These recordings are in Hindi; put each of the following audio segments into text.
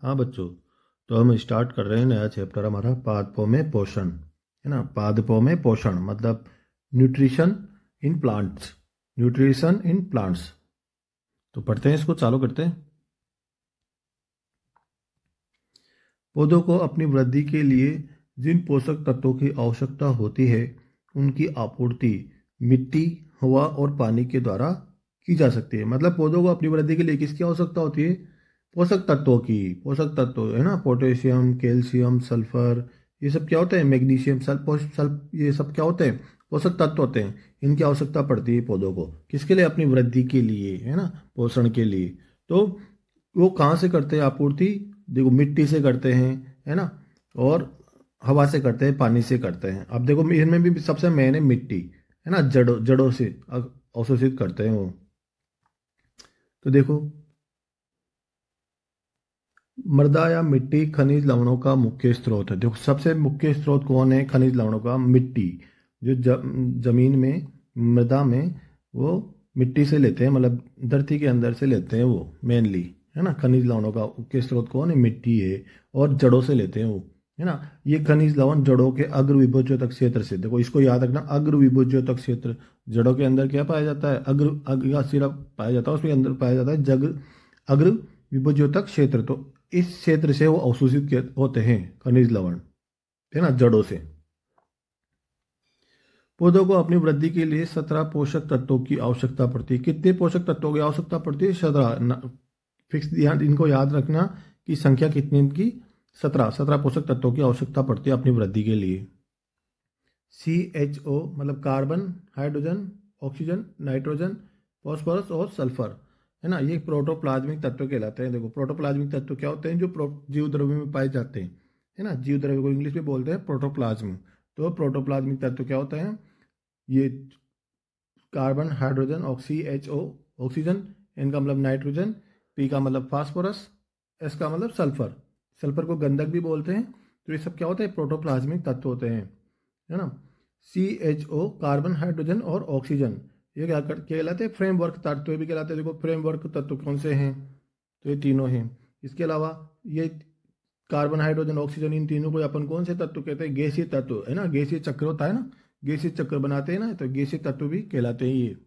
हाँ बच्चों, तो हम स्टार्ट कर रहे हैं नया चैप्टर हमारा पादपों में पोषण, है ना। पादपों में पोषण मतलब nutrition in plants, nutrition in plants. तो पढ़ते हैं, इसको चालू करते हैं। पौधों को अपनी वृद्धि के लिए जिन पोषक तत्वों की आवश्यकता होती है उनकी आपूर्ति मिट्टी, हवा और पानी के द्वारा की जा सकती है। मतलब पौधों को अपनी वृद्धि के लिए किसकी आवश्यकता होती है? पोषक तत्वों की। पोषक तत्व है ना, पोटेशियम, कैल्शियम, सल्फर, ये सब क्या होते हैं? मैग्नीशियम, ये सब क्या होते हैं? पोषक तत्व होते हैं। इनकी आवश्यकता पड़ती है पौधों को किसके लिए? अपनी वृद्धि के लिए, है ना, पोषण के लिए। तो वो कहाँ से करते हैं आपूर्ति? देखो मिट्टी से करते हैं, है ना, और हवा से करते हैं, पानी से करते हैं। अब देखो इनमें भी सबसे मेन है मिट्टी, है ना, जड़ों जड़ों से अवशोषित करते हैं वो। तो देखो, मृदा या मिट्टी खनिज लवणों का मुख्य स्रोत है। देखो सबसे मुख्य स्रोत कौन है खनिज लवणों का? मिट्टी। जो जमीन में, मृदा में, वो मिट्टी से लेते हैं, मतलब धरती के अंदर से लेते हैं वो मेनली, है ना। खनिज लवणों का मुख्य स्रोत कौन है? मिट्टी है। और जड़ों से लेते हैं वो, है ना। ये खनिज लवण जड़ों के अग्र विभोज्योतक क्षेत्र से, देखो इसको याद रखना, अग्र विभोज्योतक क्षेत्र। जड़ों के अंदर क्या पाया जाता है? अग्र अग्र का सिरा पाया जाता है, उसके अंदर पाया जाता है जग अग्र विभोज्योतक क्षेत्र। तो इस क्षेत्र से वो अवशोषित होते हैं खनिज लवण, है ना, जड़ों से। पौधों को अपनी वृद्धि के लिए 17 पोषक तत्वों की आवश्यकता पड़ती है। कितने पोषक तत्वों की आवश्यकता पड़ती है? 17। फिक्स ध्यान, इनको याद रखना कि संख्या कितनी इनकी? 17 पोषक तत्वों की आवश्यकता पड़ती है अपनी वृद्धि के लिए। CHO मतलब carbon, hydrogen, oxygen, nitrogen, phosphorus और सल्फर, है ना। ये प्रोटोप्लाज्मिक तत्व कहलाते हैं। देखो प्रोटोप्लाज्मिक तत्व क्या होते हैं? जो जीव द्रव्य में पाए जाते हैं, है ना। जीव द्रव्य को इंग्लिश में बोलते हैं प्रोटोप्लाज्म। तो प्रोटोप्लाज्मिक तत्व क्या होते हैं? ये carbon, hydrogen, HO oxygen, N का मतलब नाइट्रोजन, P का मतलब फास्फोरस, S का मतलब सल्फर। सल्फर को गंधक भी बोलते हैं। तो ये सब क्या होते हैं? प्रोटोप्लाज्मिक तत्व होते हैं, है ना। CHO कार्बन, हाइड्रोजन और ऑक्सीजन, ये क्या कहलाते हैं? फ्रेमवर्क तत्व भी कहलाते हैं। देखो फ्रेमवर्क तत्व कौन से हैं? तो ये तीनों हैं। इसके अलावा ये कार्बन, हाइड्रोजन, ऑक्सीजन, इन तीनों को अपन कौन से तत्व कहते हैं? गैसीय तत्व, है ना। गैसीय चक्र होता है ना, गैसीय चक्र बनाते हैं ना, तो गैसीय तत्व भी कहलाते हैं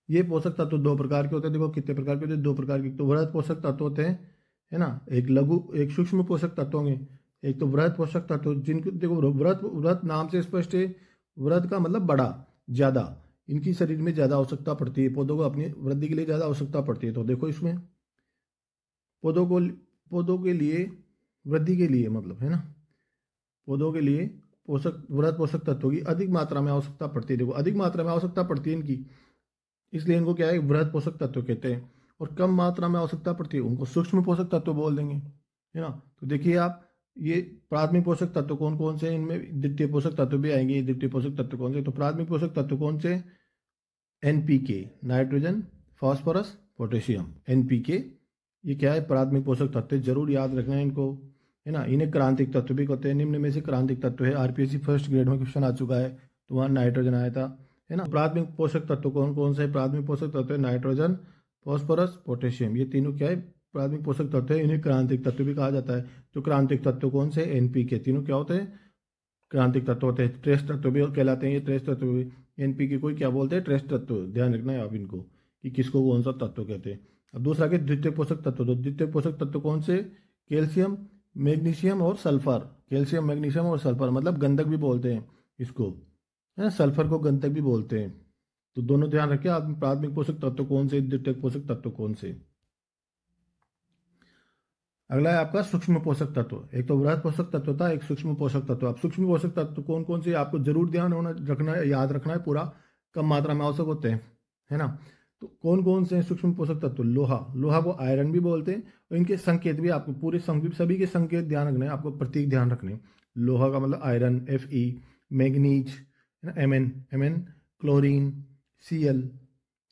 ये पोषक तत्व दो प्रकार के होते हैं। देखो कितने प्रकार के होते हैं? दो प्रकार के। तो वृहद पोषक तत्व होते हैं, है ना, एक लघु, एक सूक्ष्म पोषक तत्व होंगे। एक तो वृहद पोषक तत्व, जिनको देखो वृहद, वृहद नाम से स्पष्ट है। वृहद का मतलब बड़ा, ज्यादा। इनकी शरीर में ज्यादा आवश्यकता पड़ती है, पौधों को अपनी वृद्धि के लिए ज्यादा आवश्यकता पड़ती है। तो देखो इसमें पौधों को, पौधों के लिए वृद्धि के लिए मतलब, है ना, पौधों के लिए पोषक, वृहद पोषक तत्वों की अधिक मात्रा में आवश्यकता पड़ती है। देखो अधिक मात्रा में आवश्यकता पड़ती है इनकी, इसलिए इनको क्या है? वृहद पोषक तत्व कहते हैं। और कम मात्रा में आवश्यकता पड़ती है उनको सूक्ष्म पोषक तत्व बोल देंगे, है ना। तो देखिए आप, ये प्राथमिक पोषक तत्व कौन कौन से हैं? इनमें द्वितीय पोषक तत्व भी आएंगे। द्वितीय पोषक तत्व कौन से? तो प्राथमिक पोषक तत्व कौन से? NPK, nitrogen, phosphorus, potassium, NPK। ये क्या है? प्राथमिक पोषक तत्व, जरूर याद रखना है इनको, है ना। इन्हें क्रांतिक तत्व भी कहते हैं। निम्न में से क्रांतिक तत्व है, RPSC फर्स्ट ग्रेड में क्वेश्चन आ चुका है, तो वहाँ नाइट्रोजन आया था, है ना। प्राथमिक पोषक तत्व कौन कौन से? प्राथमिक पोषक तत्व है नाइट्रोजन, फॉस्फोरस, पोटेशियम। ये तीनों क्या है? प्राथमिक पोषक तत्व है। इन्हें क्रांतिक तत्व भी कहा जाता है। तो क्रांतिक तत्व कौन से? NPK। तीनों क्या होते हैं? क्रांतिक तत्व होते हैं। ट्रेस तत्व भी कहलाते हैं ये, ट्रेस तत्व भी। NPK को क्या बोलते हैं? ट्रेस तत्व। ध्यान रखना है आप इनको कि किसको कौन सा तत्व कहते हैं। अब दूसरा के द्वितीय पोषक तत्व। तो द्वितीय पोषक तत्व कौन से? कैल्शियम, मैग्नीशियम और सल्फर। कैल्शियम, मैग्नीशियम और सल्फर, मतलब गंधक भी बोलते हैं इसको, है ना। सल्फर को गंधक भी बोलते हैं। तो दोनों ध्यान रखिए आप, प्राथमिक पोषक तत्व कौन से, द्वितीय पोषक तत्व कौन से। अगला है आपका सूक्ष्म पोषक तत्व। एक तो वृहद पोषक तत्व था, एक सूक्ष्म पोषक तत्व। अब सूक्ष्म पोषक तत्व कौन कौन से आपको जरूर ध्यान होना रखना है, याद रखना है पूरा। कम मात्रा में आवश्यक होते हैं, है ना। तो कौन कौन से सूक्ष्म पोषक तत्व? लोहा, लोहा को आयरन भी बोलते हैं। और इनके संकेत भी आपको पूरे सभी के संकेत ध्यान रखने हैं, आपको प्रतीक ध्यान रखने हैं। लोहा का मतलब आयरन, Fe। मैग्नीज, है ना, Mn, क्लोरीन, Cl,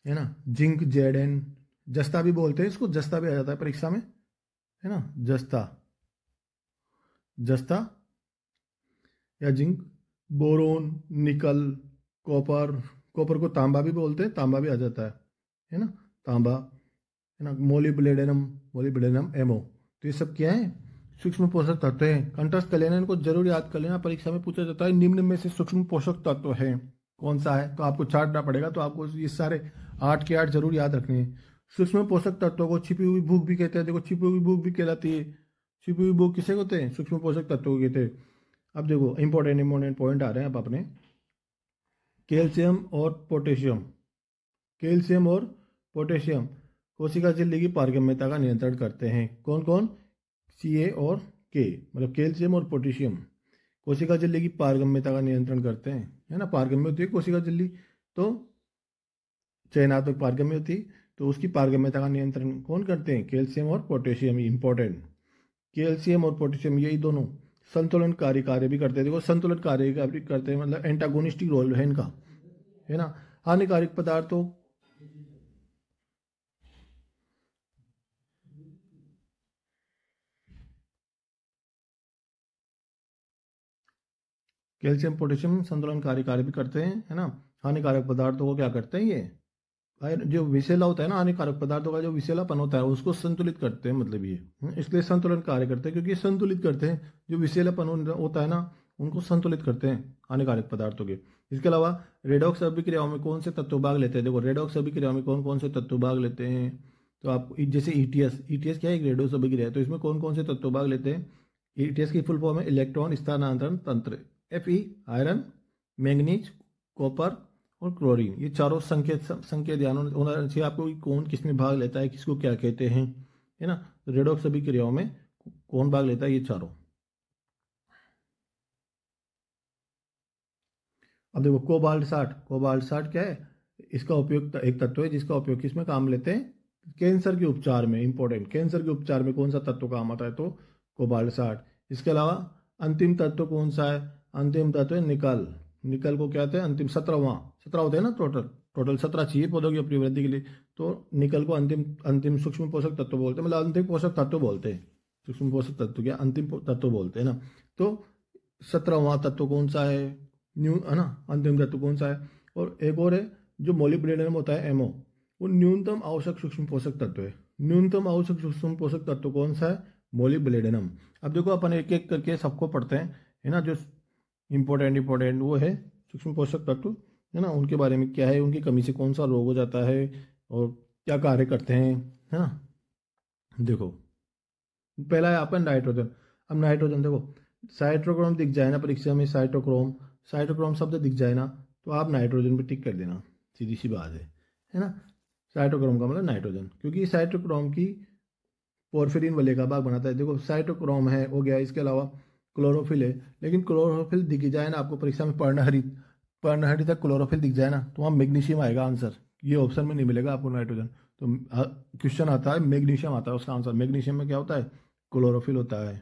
है ना। Zinc, Zn। जस्ता भी बोलते हैं इसको, जस्ता भी आ जाता है परीक्षा में, है ना, जस्ता, जस्ता या जिंक। बोरोन, निकल, कॉपर, कॉपर को तांबा भी बोलते हैं, तांबा भी आ जाता है ना, तांबा, है ना, मोलिब्डेनम एमओ, तो ये सब क्या है, सूक्ष्म पोषक तत्व है। कंठस्थ कर लेना, इनको जरूर याद कर लेना, परीक्षा में पूछा जाता है निम्न में से सूक्ष्म पोषक तत्व है कौन सा है, तो आपको छांटना पड़ेगा, तो आपको ये सारे 8 के 8 जरूर याद रखने हैं। सूक्ष्म पोषक तत्वों को छिपी हुई भूख भी कहते हैं, देखो छिपी हुई भूख भी कहलाती है। छिपी हुई भूख किसे कहते हैं, सूक्ष्म पोषक तत्वों को कहते हैं। अब देखो इंपॉर्टेंट पॉइंट आ रहे हैं अब अपने, कैल्शियम और पोटेशियम। कैल्शियम और पोटेशियम कोशिका झिल्ली की पारगम्यता का नियंत्रण करते हैं। कौन कौन, सी और के, मतलब कैल्शियम और पोटेशियम कोशिका झिल्ली की पारगम्यता का नियंत्रण करते हैं, है ना। पारगम्य होती है कोशिका झिल्ली, तो चयनात्मक पारगम्य होती है, तो उसकी पारगम्यता का नियंत्रण कौन करते हैं, कैल्शियम और पोटेशियम। इंपॉर्टेंट, कैल्शियम और पोटेशियम यही दोनों संतुलनकारी कार्य भी करते हैं। देखो संतुलन कार्य भी करते हैं, मतलब एंटागोनिस्टिक रोल है इनका, है ना। हानिकारक पदार्थों, कैल्शियम पोटेशियम संतुलनकारी कार्य भी करते हैं, है ना। हानिकारक पदार्थों को क्या करते हैं, ये जो विषैला होता है ना, हानिकारक पदार्थों का जो विषैलापन होता है उसको संतुलित करते हैं, मतलब ये इसलिए संतुलन कार्य करते हैं, क्योंकि ये संतुलित करते हैं, जो विषैलापन होता है ना उनको संतुलित करते हैं हानिकारक पदार्थों के। इसके अलावा रेडॉक्स अभिक्रियाओं में कौन से तत्व भाग लेते हैं, देखो रेडॉक्स अभिक्रियाओं में कौन कौन से तत्व भाग लेते हैं, तो आप जैसे ईटीएस क्या है, एक रेडॉक्स अभिक्रिया है, तो इसमें कौन कौन से तत्व भाग लेते हैं। ईटीएस की फुल फॉर्म है इलेक्ट्रॉन स्थानांतरण तंत्र, Fe आयरन, मैंगनीज, कॉपर और क्लोरीन। ये चारों संकेत ध्यान होना चाहिए आपको कि कौन किस में भाग लेता है, किसको क्या कहते हैं, है ना। रेडॉक्स अभिक्रियाओं में कौन भाग लेता है, ये चारों। अब देखो कोबाल्ट 60 क्या है, इसका उपयोग एक तत्व है जिसका उपयोग किसमें काम लेते हैं, कैंसर के उपचार में। इंपॉर्टेंट, कैंसर के उपचार में कौन सा तत्व काम आता है, तो कोबाल्ट 60। इसके अलावा अंतिम तत्व कौन सा है, अंतिम तत्व है निकल। निकल को क्या कहते हैं, अंतिम 17 होते हैं ना, टोटल 17 चाहिए पौधों की अपनी वृद्धि के लिए, तो निकल को अंतिम सूक्ष्म पोषक तत्व बोलते हैं, मतलब अंतिम पोषक तत्व बोलते हैं। सूक्ष्म पोषक तत्व क्या, अंतिम तत्व बोलते हैं ना। तो 17वां तत्व कौन सा है, है ना, अंतिम तत्व कौन सा है। और एक और है जो मोलिब्डेनम होता है एमओ, वो न्यूनतम आवश्यक सूक्ष्म पोषक तत्व है। न्यूनतम आवश्यक सूक्ष्म पोषक तत्व कौन सा है, मोलिब्डेनम। अब देखो अपन एक एक करके सबको पढ़ते हैं, है ना। जो इंपॉर्टेंट वो है सूक्ष्म पोषक तत्व, है ना, उनके बारे में क्या है, उनकी कमी से कौन सा रोग हो जाता है और क्या कार्य करते हैं, है ना। देखो पहला है आपका नाइट्रोजन। अब नाइट्रोजन देखो, साइटोक्रोम दिख जाए ना परीक्षा में, साइटोक्रोम शब्द दिख जाए ना, तो आप नाइट्रोजन पे टिक कर देना, सीधी सी बात है ना। साइटोक्रोम का मतलब नाइट्रोजन, क्योंकि साइटोक्रोम की पोर्फिरिन वलय का भाग बनाता है। देखो साइटोक्रोम है हो गया, इसके अलावा क्लोरोफिल है, लेकिन क्लोरोफिल दिख जाए ना आपको परीक्षा में, पर्णहरित तक क्लोरोफिल दिख जाए ना, तो वहाँ मैग्नीशियम आएगा आंसर, ये ऑप्शन में नहीं मिलेगा आपको नाइट्रोजन। तो क्वेश्चन आता है मैग्नीशियम आता है उसका आंसर। मैग्नीशियम में क्या होता है, क्लोरोफिल होता है।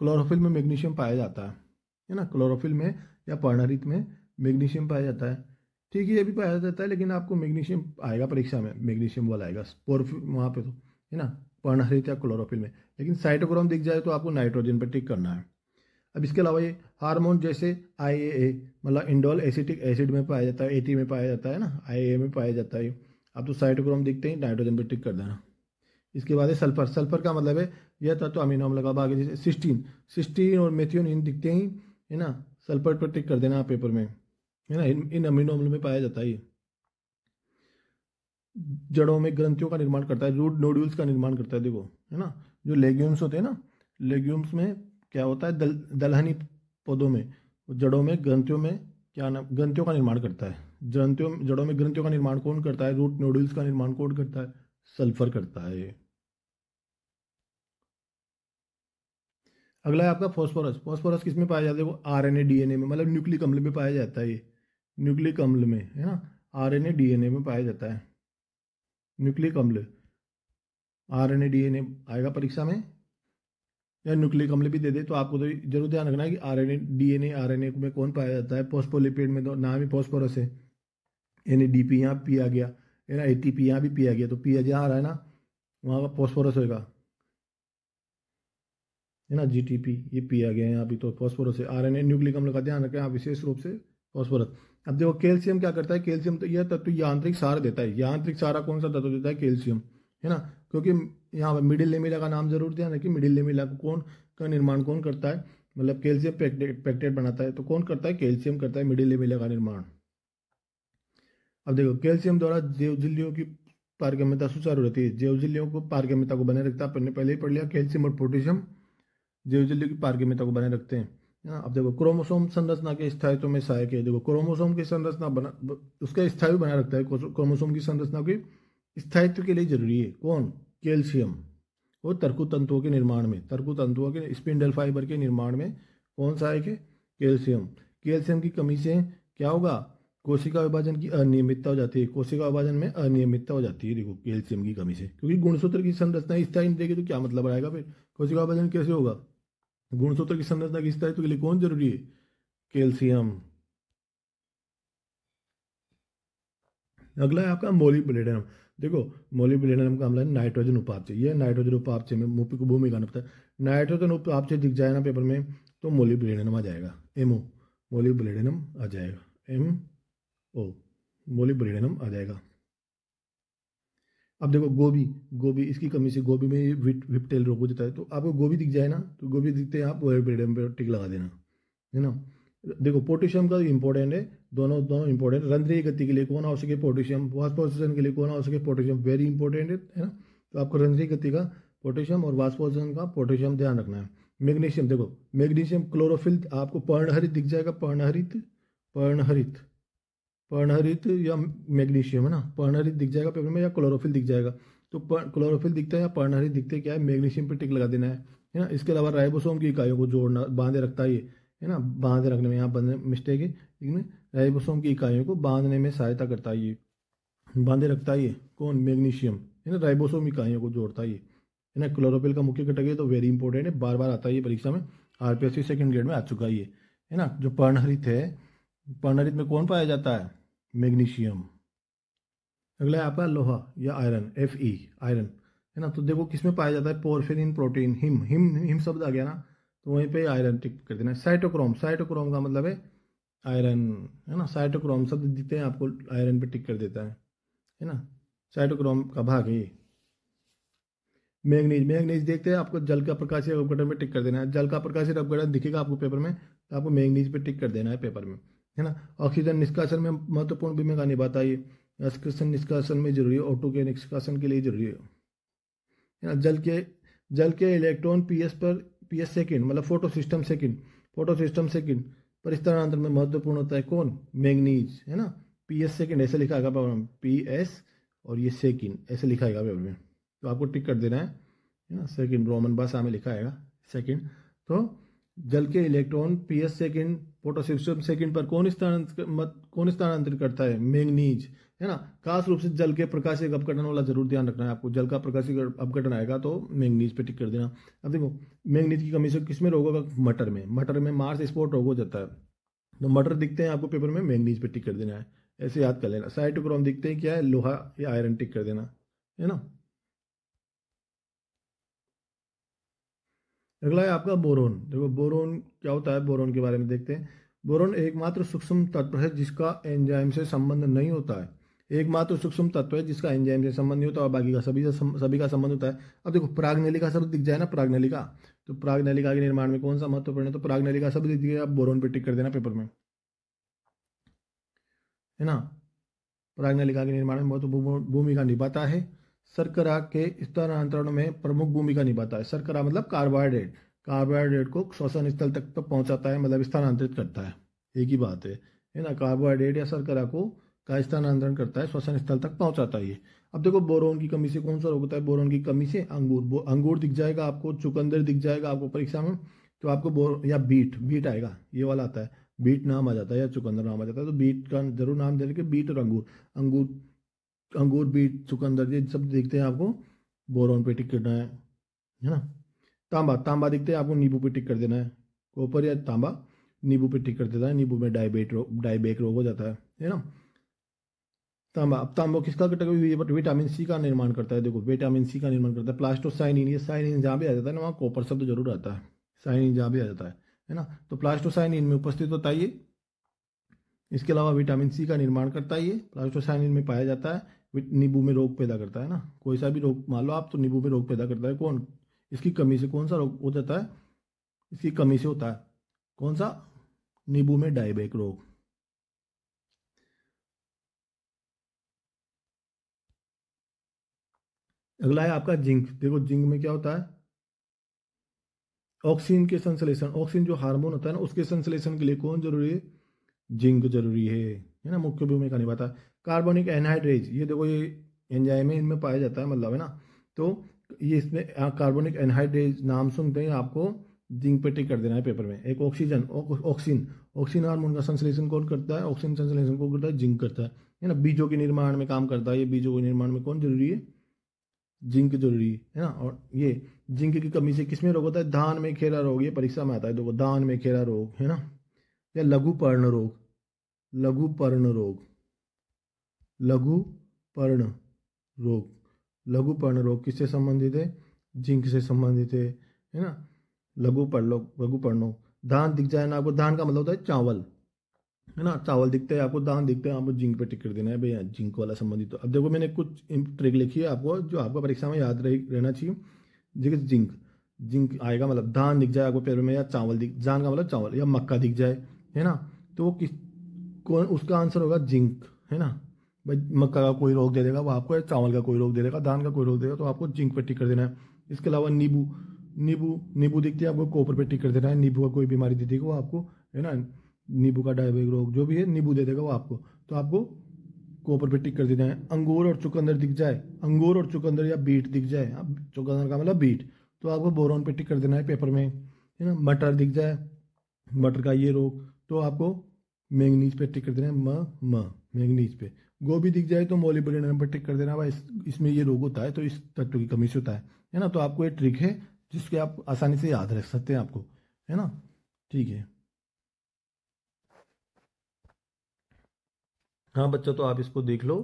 क्लोरोफिल में मैग्नीशियम पाया जाता है ना, क्लोरोफिल में या पर्णहरित में मैग्नीशियम पाया जाता है। ठीक है, ये भी पाया जाता है, लेकिन आपको मैग्नीशियम आएगा परीक्षा में, मैग्नीशियम वाला आएगा वहाँ पे, तो है ना, पर्णहरित या क्लोरोफिल में। लेकिन साइटोक्रोम दिख जाए तो आपको नाइट्रोजन पर टिक करना है। अब इसके अलावा ये हार्मोन जैसे IAA, मतलब इंडोल एसिटिक एसिड में पाया जाता है, AT में पाया जाता है ना, IAA में पाया जाता है। अब तो साइटोक्रोम दिखते ही नाइट्रोजन पर टिक कर देना। इसके बाद है सल्फर का मतलब है यह तत्व अमीनो अम्ल का भाग है, जैसे सिस्टीन और मेथियोनिन दिखते ही, है ना, सल्फर पर टिक कर देना पेपर में, है ना। इन अमीनो अम्ल में पाया जाता है। ये जड़ों में ग्रंथियों का निर्माण करता है, रूट नोड्यूल्स का निर्माण करता है, देखो, है ना। जो लेग्यूम्स होते हैं ना, लेग्यूम्स में क्या होता है, दलहनी पौधों में, जड़ों में ग्रंथियों में क्या नाम, ग्रंथियों का निर्माण करता है। जड़ों में ग्रंथियों का निर्माण कौन करता है, रूट नोड्यूल्स का निर्माण कौन करता है, सल्फर करता है। अगला है आपका फॉस्फोरस किस में पाया जाता है, वो RNA DNA में, मतलब न्यूक्लिक अम्ल में पाया जाता है। ये न्यूक्लिक अम्ल में, है ना, RNA DNA में पाया जाता है। न्यूक्लिक अम्ल RNA DNA आएगा परीक्षा में, या न्यूक्लिक अम्ल भी दे दे तो आपको तो जरूर ध्यान रखना है कि RNA में कौन पाया जाता है, फॉस्फोलिपिड में, तो नाम ही फॉस्फोरस है। NADP यहाँ पी आ गया, है ना, ATP यहाँ भी पी आ गया, तो पी जहाँ आ रहा है ना वहाँ का फॉस्फोरस होगा, है ना। GTP ये पी आ गया यहाँ भी, तो फॉस्फोरस है। RNA न्यूक्लिक अम्ल का ध्यान रखें आप विशेष रूप से, फॉस्फोरस। अब देखो कैल्शियम क्या करता है, कैल्शियम तो यह तत्व यांत्रिक सार देता है। यांत्रिक सारा कौन सा तत्व देता है, कैल्शियम, है ना, क्योंकि यहाँ पर मिडिल लेमिला का नाम जरूर ध्यान रखिए। मिडिल लेमिला को कौन का निर्माण कौन करता है, मतलब कैल्शियम पेक्टेट बनाता है, तो कौन करता है, कैल्शियम करता है मिडिल लेमिला का निर्माण। अब देखो कैल्शियम द्वारा जैव झिल्लियों की पारगम्यता सुचारू रहती है, जैव झिल्लियों को पारगम्यता को बनाए रखता है। अपन ने पहले ही पढ़ लिया, कैल्शियम और पोटेशियम जैव झिल्लियों की पारगम्यता को बनाए रखते हैं। अब देखो क्रोमोसोम संरचना के स्थायित्व में सहायक है। देखो क्रोमोसोम की संरचना उसका स्थायित्व बनाए रखता है। क्रोमोसोम की संरचना के स्थायित्व के लिए जरूरी है कौन, कैल्शियम। वो तर्कु तंतुओं के निर्माण में, तर्कु तंतुओं के स्पिंडल फाइबर के निर्माण में कौन सहायक है, कैल्शियम। कैल्शियम की कमी से क्या होगा, कोशिका विभाजन की अनियमितता हो जाती है, कोशिका विभाजन में अनियमितता हो जाती है। देखो कैल्शियम की कमी से, क्योंकि गुणसूत्र की संरचना स्थायी नहीं देगी तो क्या मतलब आएगा, फिर कोशिका विभाजन कैसे होगा। गुणसूत्र की संरचना की स्थायित्व के लिए कौन जरूरी है, कैल्शियम। अगला है आपका मोलिब्डेनम। देखो मोलिब्डेनम का अम्ल है नाइट्रोजन उपापचय। यह नाइट्रोजन उपापचय में भूमिका निभाता है। नाइट्रोजन उपापचय दिख जाए ना पेपर में तो मोलिब्डेनम आ जाएगा, एमओ, मोलिब्डेनम आ जाएगा, MO, मोलिब्डेनम आ जाएगा। अब देखो गोभी, गोभी इसकी कमी से गोभी में विप्टेल रोग हो जाता है। तो आपको गोभी दिख जाए ना, तो गोभी दिखते हैं आप मोलिब्डेनम पे टिक लगा देना, है ना। देखो पोटेशियम का इंपॉर्टेंट है, दोनों दोनों इंपॉर्टेंट। रंध्रीय गति के लिए कौन आवश्यक है, पोटेशियम। वाष्पोत्सर्जन के लिए कौन आवश्यक है, पोटेशियम, वेरी इंपॉर्टेंट है ना। तो आपको रंध्रीय गति का पोटेशियम और वाष्पोत्सर्जन का पोटेशियम ध्यान रखना है। मैग्नीशियम, देखो मैग्नीशियम क्लोरोफिल आपको पर्णहरित दिख जाएगा, पर्णहरित, पर्णहरित, पर्णहरित या मैग्नीशियम, है ना। पर्णहरित दिख जाएगा पेपर में या क्लोरोफिल दिख जाएगा। तो क्लोरोफिल दिखता है या पर्णहरित दिखते क्या है, मैग्नीशियम पे टिक लगा देना है ना। इसके अलावा राइबोसोम की इकाइयों को जोड़ना, बांधे रखता है ये, है ना। बांधे रखने में यहाँ बंधने मिस्टेक है, इनमें राइबोसोम की इकाइयों को बांधने में सहायता करता है ये, बांधे रखता है ये कौन, मैग्नीशियम, है ना। राइबोसोम इकाइयों को जोड़ता है ये, है ना। क्लोरोफिल का मुख्य घटक है, तो वेरी इंपॉर्टेंट है, बार बार आता है ये परीक्षा में, RPSC सेकंड ग्रेड में आ चुका है ये, है ना। जो पर्णहरित है, पर्णहरित में कौन पाया जाता है, मैग्नीशियम। अगला है आपका लोहा या आयरन, Fe, आयरन, है ना। तो देखो किसमें पाया जाता है, porphyrin protein, him, him him शब्द आ गया ना, तो वहीं पे आयरन टिक कर देना है। साइटोक्रोम, साइटोक्रोम का मतलब है आयरन, है ना। साइटोक्रोम शब्द दिखते हैं आपको, आयरन पे टिक कर देता है ना। साइटोक्रोम का भाग है ये। मैग्नीज, मैग्नीज देखते हैं आपको, जल का प्रकाशीय अपघटन पे टिक कर देना है। जल का प्रकाशीय अपघटन दिखेगा आपको पेपर में, तो आपको मैग्नीज पे टिक कर देना है पेपर में, है ना। ऑक्सीजन निष्कासन में महत्वपूर्ण भूमिका निभाता है ये, ऑक्सीजन निष्कासन में जरूरी है, O2 के निष्कासन के लिए जरूरी है ना। जल के इलेक्ट्रॉन पीएस सेकंड, मतलब फोटो सिस्टम सेकंड पर स्थानांतरण में महत्वपूर्ण होता है कौन, मैग्नीज, है ना। PS सेकंड ऐसे लिखा है PS और ये सेकंड ऐसे लिखा है पेपर में, तो आपको टिक कर देना है ना। सेकंड रोमन भाषा में लिखा है सेकंड। तो जल के electron PS second photo system second पर कौन स्थानांतरित करता है, मैग्नीज, है ना। खास रूप से जल के प्रकाशीय अपघटन वाला जरूर ध्यान रखना है आपको, जल का प्रकाशीय अपघटन आएगा तो मैग्नीज पे टिक कर देना। अब देखो मैग्नीज की कमी से किसमें रोग होगा, मटर में मार्स स्पॉट रोग हो जाता है। तो मटर दिखते हैं आपको पेपर में, मैग्नीज पे टिक कर देना है, ऐसे याद कर लेना। साइटोक्रोम दिखते हैं क्या है, लोहा या आयरन, टिक कर देना, है ना। अगला है आपका बोरोन। देखो बोरोन क्या होता है, बोरोन के बारे में देखते हैं। बोरोन एकमात्र सूक्ष्म तत्व है जिसका एंजाइम से संबंध नहीं होता है, एकमात्र सूक्ष्म तत्व है जिसका एंजाइम से संबंध नहीं होता और बाकी का सभी का संबंध होता है। अब देखो प्रागनलिका शब्द दिख जाए ना, प्रागनलिका, तो प्रागनलिका के निर्माण में कौन सा महत्वपूर्ण है, तो प्रागनलिका शब्द दिख गया, आप बोरोन पे टिक कर देना पेपर में, है ना। प्रागनलिका के निर्माण में महत्वपूर्ण भूमिका निभाता है, शर्करा के स्थानांतरण में प्रमुख भूमिका निभाता है। शर्करा मतलब कार्बोहाइड्रेट, कार्बोहाइड्रेट को श्वसन स्थल तक तो पहुंचाता है, मतलब स्थानांतरित करता है, एक ही बात है ना। कार्बोहाइड्रेट या शर्करा को का स्थानांतरण करता है, श्वसन स्थल तक पहुंचाता है ये। अब देखो बोरोन की कमी से कौन सा रोग होता है, बोरोन की कमी से अंगूर, अंगूर दिख जाएगा आपको, चुकंदर दिख जाएगा आपको परीक्षा में, तो आपको या बीट आएगा, ये वाला आता है, बीट नाम आ जाता है या चुकंदर नाम आ जाता है, तो बीट का जरूर नाम दे के, बीट और अंगूर बीट चुकंदर ये सब देखते हैं आपको, बोरोन पे टिक करना है ना। तांबा दिखते हैं आपको, नींबू पे टिक कर देना है, कॉपर या तांबा नींबू पे टिक कर देता है, नींबू में डायबेक रोग हो जाता है ना। तांबा किसका घटक है, विटामिन सी का निर्माण करता है। देखो विटामिन सी का निर्माण करता है। प्लास्टोसाइनिन, ये साइनिन जहाँ भी आ जाता है ना वहाँ कॉपर शब्द जरूर आता है, साइनिन जहाँ भी आ जाता है ना। तो प्लास्टोसाइनिन में उपस्थित होता है ये। इसके अलावा विटामिन सी का निर्माण करता है ये, प्लास्टोसाइनिन में पाया जाता है। नींबू में रोग पैदा करता है ना, कोई सा भी रोग मान लो आप, तो नींबू में रोग पैदा करता है कौन, इसकी कमी से कौन सा रोग हो जाता है, इसकी कमी से होता है कौन सा, नींबू में डायबेटिक रोग। अगला है आपका जिंक। देखो जिंक में क्या होता है, ऑक्सीजन के संश्लेषण, ऑक्सीजन जो हार्मोन होता है ना उसके संश्लेषण के लिए कौन जरूरी है, जिंक जरूरी है ना, मुख्य भूमिका निभाता है। कार्बोनिक एनहाइड्रेज, ये देखो ये एंजाइम है, इनमें पाया जाता है मतलब है ना, तो ये इसमें कार्बोनिक एनहाइड्रेज नाम सुनते ही आपको जिंक पे टिक कर देना है पेपर में। एक ऑक्सीजन, ऑक्सीजन, ऑक्सीजन हार्मोन का संश्लेषण कौन करता है, ऑक्सीजन संश्लेषण कौन करता है, जिंक करता है ना। बीजों के निर्माण में काम करता है, ये बीजों के निर्माण में कौन जरूरी है, जिंक जरूरी है ना। और ये जिंक की कमी से किसमें रोग होता है, धान में खेरा रोग, ये परीक्षा में आता है देखो, धान में खेरा रोग है ना, या लघु पर्ण रोग, लघु पर्ण रोग, लघु पर्ण रोग, लघु पर्ण रोग किससे संबंधित है, जिंक से संबंधित है ना। लघु पर्ण रोग, लघु पर्ण रोग। धान दिख जाए ना आपको, धान का मतलब होता है चावल है ना, चावल दिखते हैं आपको, दान दिखते हैं आपको, जिंक पे टिक कर देना है भैया, जिंक वाला संबंधित। तो अब देखो मैंने कुछ ट्रिक लिखी है आपको जो आपको परीक्षा में याद रहना चाहिए। देखिए जिंक, जिंक आएगा मतलब धान दिख जाए आपको पेपर में, या चावल दिख, जान का मतलब चावल, या मक्का दिख जाए है ना, तो वो किस, कौन, उसका आंसर होगा जिंक है ना। भाई मक्का का कोई रोग दे देगा वो आपको, या चावल का कोई रोग दे देगा, धान का कोई रोग देगा, तो आपको जिंक पे टिक कर देना है। इसके अलावा नींबू, नींबू, नींबू दिखती है आपको, कॉपर पे टिक कर देना है। नींबू का कोई बीमारी दे देगी वो आपको है ना, नींबू का डायबिटिक रोग जो भी है नींबू दे देगा वो आपको, तो आपको कॉपर पे टिक कर देना है। अंगूर और चुकंदर दिख जाए, अंगूर और चुकंदर या बीट दिख जाए, अब चुकंदर का मतलब बीट, तो आपको बोरॉन पे टिक कर देना है पेपर में है ना। मटर दिख जाए, मटर का ये रोग, तो आपको मैंगनीज पे टिक कर देना है, मैंगनीज पे। गोभी दिख जाए तो मोलिब्डेनम पे टिक कर देना भाई, इसमें ये रोग होता है तो इस तत्व की कमी से होता है ना। तो आपको ये ट्रिक है जिसके आप आसानी से याद रख सकते हैं आपको, है ना। ठीक है, हाँ बच्चों तो आप इसको देख लो,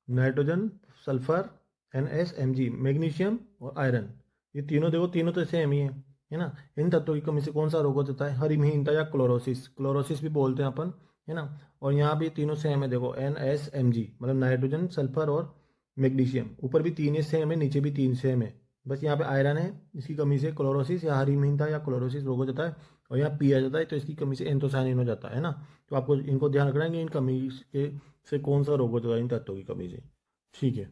नाइट्रोजन, सल्फर, NSMG, मैग्नीशियम और आयरन, ये तीनों देखो, तीनों तो सेम ही है ना। इन तत्वों की कमी से कौन सा रोग हो जाता है, हरिमहीनता या क्लोरोसिस, क्लोरोसिस भी बोलते हैं अपन है ना। और यहाँ भी तीनों सेम है देखो, NSMG मतलब नाइट्रोजन, सल्फर और मैग्नीशियम, ऊपर भी तीन सेम है, नीचे भी तीन सेम है, बस यहाँ पे आयरन है, इसकी कमी से क्लोरोसिस या हरिमहीनता या क्लोरोसिस रोग हो जाता है। और यहाँ पी आ जाता है तो इसकी कमी से एंथोसायनिन हो जाता है ना। तो आपको इनको ध्यान रखना है कि इन कमी के से कौन सा रोग हो जाता है इन तत्वों की कमी से। ठीक है।